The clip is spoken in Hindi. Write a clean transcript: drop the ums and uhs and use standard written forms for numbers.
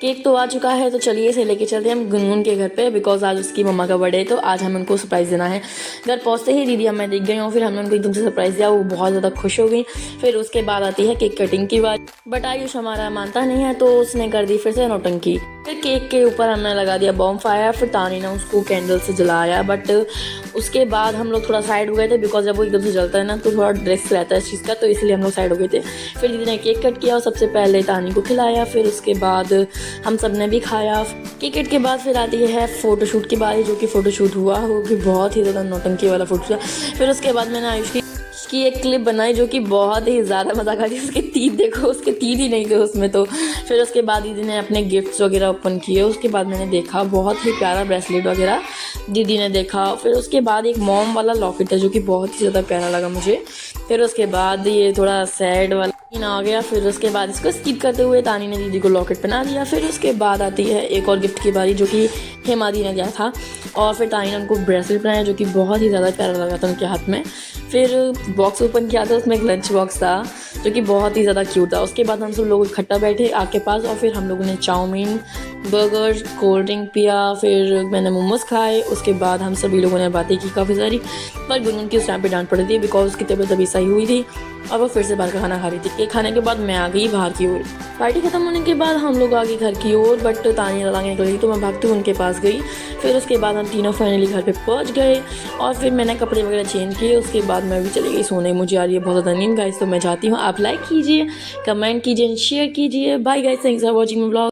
केक तो आ चुका है, तो चलिए इसे लेके चलते हैं हम गुनगुन के घर पे, बिकॉज आज उसकी मम्मा का बर्थडे है, तो आज हमें उनको सरप्राइज़ देना है। घर पहुँचते ही दीदी हमें दिख गई और फिर हमने उनको एकदम से सरप्राइज़ दिया, वो बहुत ज़्यादा खुश हो गई। फिर उसके बाद आती है केक कटिंग की बात, बट आयुष हमारा मानता नहीं है, तो उसने कर दी फिर से नौटंकी। फिर केक के ऊपर हमने लगा दिया बॉम्ब फायर, फिर तानी ने उसको कैंडल से जलाया, बट उसके बाद हम लोग थोड़ा साइड हो गए थे, बिकॉज जब वो एकदम से जलता है ना तो थोड़ा रिस्क रहता है इस चीज़ का, तो इसलिए हम लोग साइड हो गए थे। फिर दीदी ने केक कट किया और सबसे पहले तानी को खिलाया, फिर उसके बाद हम सब ने भी खाया। केक कट के बाद फिर आती है फ़ोटोशूट की बारी, जो कि फ़ोटोशूट हुआ वो भी बहुत ही ज़्यादा नौटंकी वाला फ़ोटो हुआ। फिर उसके बाद मैंने आयुष की एक क्लिप बनाई जो कि बहुत ही ज़्यादा मज़ाक आ गई। उसके तीर देखो, उसके तीर ही नहीं थे उसमें तो। फिर उसके बाद दीदी ने अपने गिफ्ट्स वगैरह ओपन किए, उसके बाद मैंने देखा बहुत ही प्यारा ब्रेसलेट वगैरह दीदी ने देखा। फिर उसके बाद एक मॉम वाला लॉकेट है जो कि बहुत ही ज़्यादा प्यारा लगा मुझे। फिर उसके बाद ये थोड़ा सैड वाला सीन आ गया। फिर उसके बाद इसको स्किप करते हुए तानी ने दीदी को लॉकेट पहना दिया। फिर उसके बाद आती है एक और गिफ्ट की बारी जो कि हेमा दी ने दिया था, और फिर तानी ने उनको ब्रेसलेट पहनाया जो कि बहुत ही ज़्यादा प्यारा लगा था उनके हाथ में। फिर बॉक्स ओपन किया था, उसमें एक लंच बॉक्स था जो कि बहुत ही ज़्यादा क्यूट था। उसके बाद हम सब लोग इकट्ठा बैठे आग के पास, और फिर हम लोगों ने चाउमीन, बर्गर, कोल्ड ड्रिंक पिया, फिर मैंने मोमोज खाए। उसके बाद हम सभी लोगों ने बातें की काफ़ी सारी, पर गुनगुन की उस टाइम पे डांट पड़ी थी बिकॉज उसकी तबीयत अभी सही हुई थी और वो फिर से बाहर का खाना खा रही थी। केक खाने के बाद मैं आ गई बाहर की ओर। पार्टी खत्म होने के बाद हम लोग आ गए घर की ओर, बट तानिया लड़ांगे निकल गई तो मैं भागते हुए उनके पास गई। फिर उसके बाद हम तीनों फाइनली घर पे पहुंच गए और फिर मैंने कपड़े वगैरह चेंज किए। उसके बाद मैं भी चली गई सोने, मुझे आ रही है बहुत ज़्यादा नींद गाइस, तो मैं जाती हूँ। आप लाइक कीजिए, कमेंट कीजिए, शेयर कीजिए। Bye guys, thanks for watching my vlog.